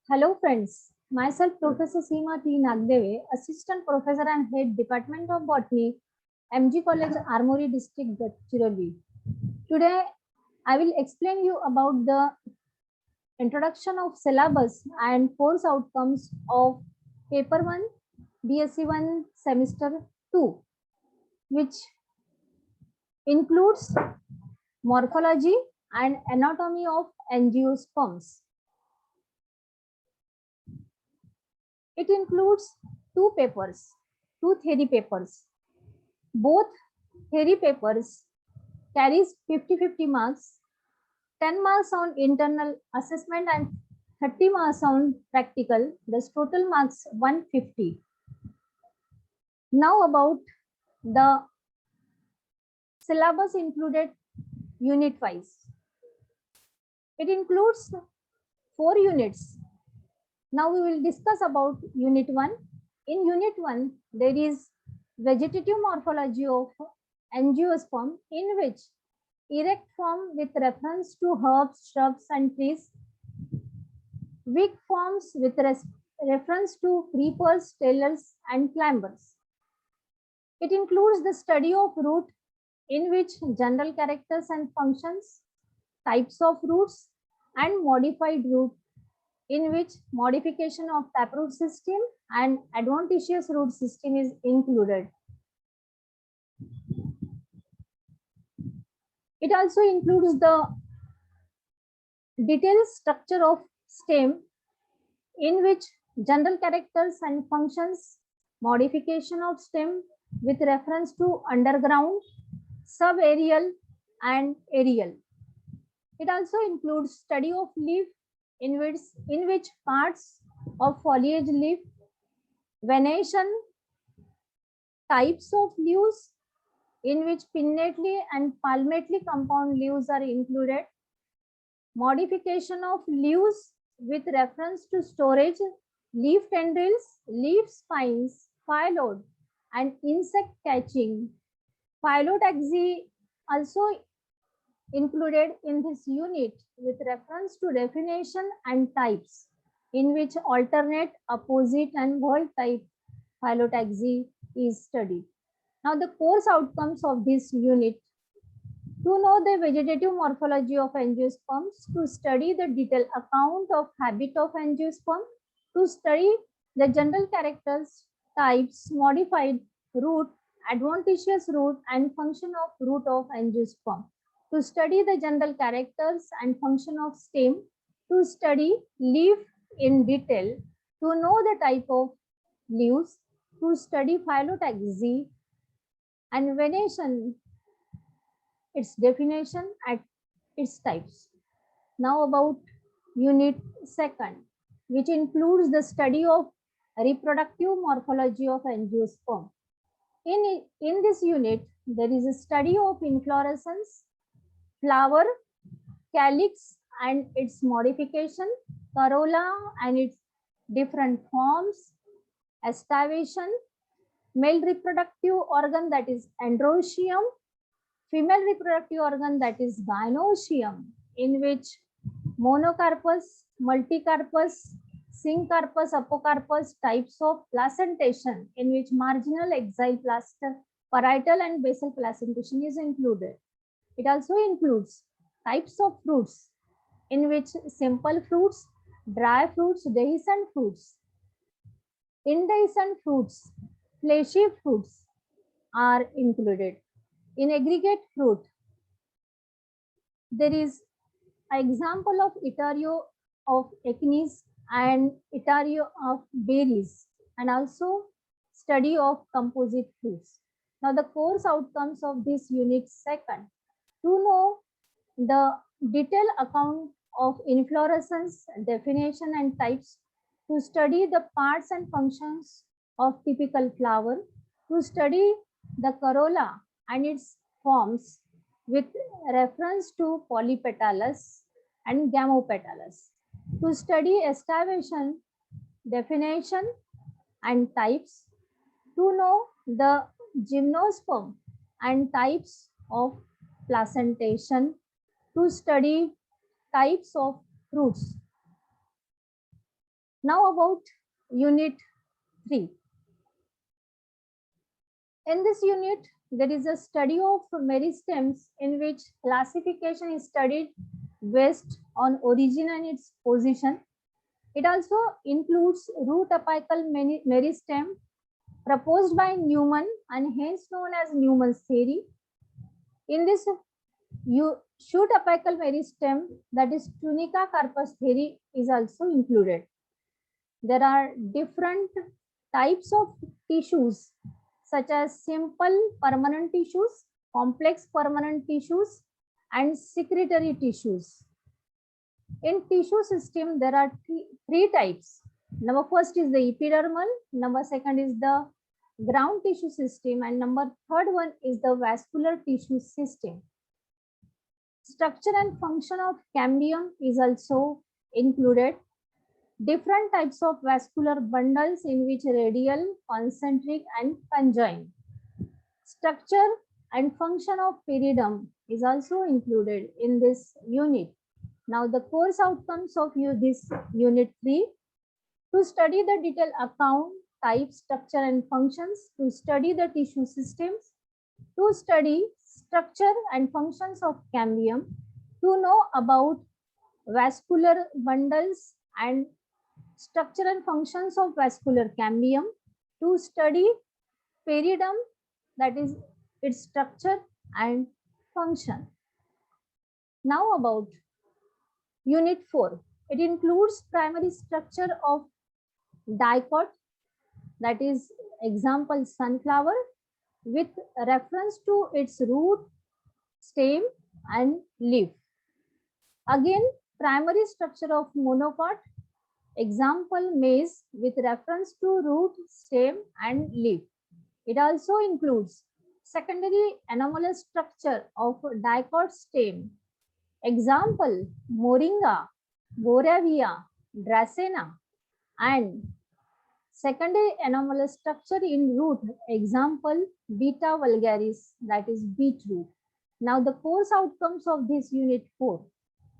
Hello friends, myself Professor Seema T. Nagdeve, Assistant Professor and Head Department of Botany, MG College, Armory District, Gadchiroli. Today I will explain you about the introduction of syllabus and course outcomes of paper 1, BSc 1 semester 2, which includes morphology and anatomy of angiosperms. It includes two theory papers. Both theory papers carries 50-50 marks, 10 marks on internal assessment and 30 marks on practical. Thus total marks 150. Now about the syllabus included unit wise. It includes 4 units. Now we will discuss about unit 1. In unit 1, there is vegetative morphology of angiosperm, in which erect form with reference to herbs, shrubs and trees, weak forms with reference to creepers, tailors and climbers. It includes the study of root, in which general characters and functions, types of roots and modified root, in which modification of taproot system and adventitious root system is included. It also includes the detailed structure of stem, in which general characters and functions, modification of stem with reference to underground, subaerial and aerial. It also includes study of leaf, in which parts of foliage leaf, venation, types of leaves, in which pinnately and palmately compound leaves are included, modification of leaves with reference to storage, leaf tendrils, leaf spines, phyllodes and insect catching. Phyllotaxy also included in this unit with reference to definition and types, in which alternate, opposite and whole type phyllotaxy is studied. Now the course outcomes of this unit: to know the vegetative morphology of angiosperms, to study the detailed account of habit of angiosperm, to study the general characters, types, modified root, adventitious root and function of root of angiosperm, to study the general characters and function of stem, to study leaf in detail, to know the type of leaves, to study phyllotaxy and venation, its definition and its types. Now about unit 2nd, which includes the study of reproductive morphology of angiosperm. In this unit, there is a study of inflorescence, flower, calyx and its modification, corolla and its different forms, estivation, male reproductive organ that is androecium, female reproductive organ that is gynoecium, in which monocarpus, multicarpus, syncarpus, apocarpus types of placentation, in which marginal exile parietal and basal placentation is included. It also includes types of fruits, in which simple fruits, dry fruits, dehiscent fruits, indehiscent fruits, fleshy fruits are included. In aggregate fruit, there is an example of Itario of Echinus and Itario of berries, and also study of composite fruits. Now the course outcomes of this unit 2nd: to know the detailed account of inflorescence, definition and types, to study the parts and functions of typical flower, to study the corolla and its forms with reference to polypetalous and gamopetalous, to study estivation, definition and types, to know the gymnosperm and types of placentation, to study types of fruits. Now about unit 3. In this unit, there is a study of meristems in which classification is studied based on origin and its position. It also includes root apical meristem proposed by Newman and hence known as Newman's theory. In this shoot apical meristem, that is tunica carpus theory, is also included. There are different types of tissues such as simple permanent tissues, complex permanent tissues, and secretory tissues. In tissue system, there are three types. Number first is the epidermal, number second is the ground tissue system, and number third one is the vascular tissue system. Structure and function of cambium is also included. Different types of vascular bundles in which radial, concentric, and conjoined. Structure and function of peridium is also included in this unit. Now the course outcomes of this unit 3: to study the detailed account, type, structure, and functions, to study the tissue systems, to study structure and functions of cambium, to know about vascular bundles and structure and functions of vascular cambium, to study peridium, that is its structure and function. Now about unit 4. It includes primary structure of dicot, that is example sunflower, with reference to its root, stem, and leaf. Again, primary structure of monocot, example maize, with reference to root, stem, and leaf. It also includes secondary anomalous structure of dicot stem, example moringa, boravia, dracena, and secondary anomalous structure in root, example beta vulgaris, that is beetroot. Now the course outcomes of this unit 4: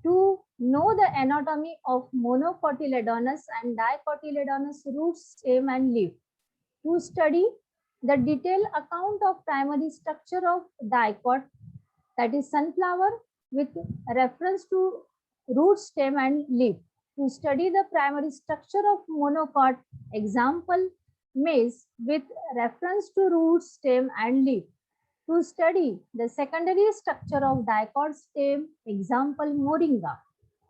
to know the anatomy of monocotyledonous and dicotyledonous root, stem, and leaf, to study the detailed account of primary structure of dicot, that is sunflower, with reference to root, stem, and leaf, to study the primary structure of monocot, example maize, with reference to root, stem, and leaf, to study the secondary structure of dicot stem, example moringa,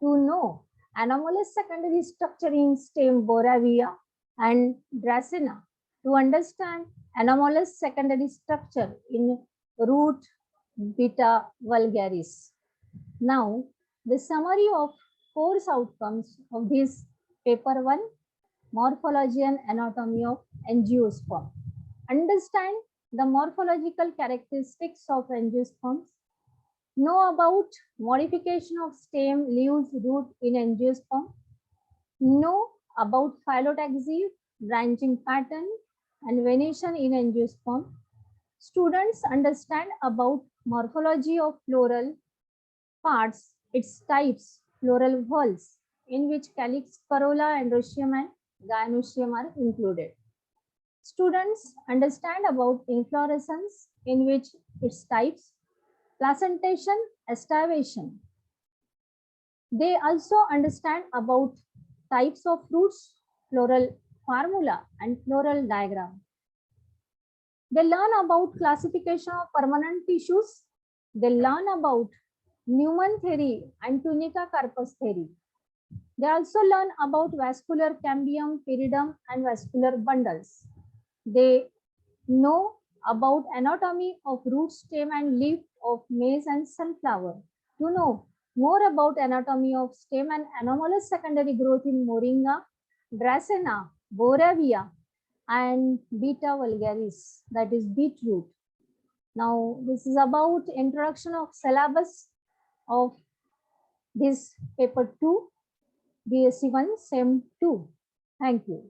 to know anomalous secondary structure in stem boravia and dracena, to understand anomalous secondary structure in root beta vulgaris. Now the summary of course outcomes of this paper 1: morphology and anatomy of angiosperm. Understand the morphological characteristics of angiosperms. Know about modification of stem, leaves, root in angiosperm. Know about phyllotaxy, branching pattern, and venation in angiosperm. Students understand about morphology of floral parts, its types, floral whorls, in which calyx, corolla, androecium, and gynoecium are included. Students understand about inflorescence, in which its types, placentation, estivation. They also understand about types of fruits, floral formula, and floral diagram. They learn about classification of permanent tissues. They learn about Newman theory and tunica carpus theory. They also learn about vascular cambium, peridium, and vascular bundles. They know about anatomy of root, stem, and leaf of maize and sunflower. To know more about anatomy of stem and anomalous secondary growth in moringa, dracena, boravia, and beta vulgaris, that is beetroot. Now this is about introduction of syllabus of this paper 2, BSc 1, SEM 2. Thank you.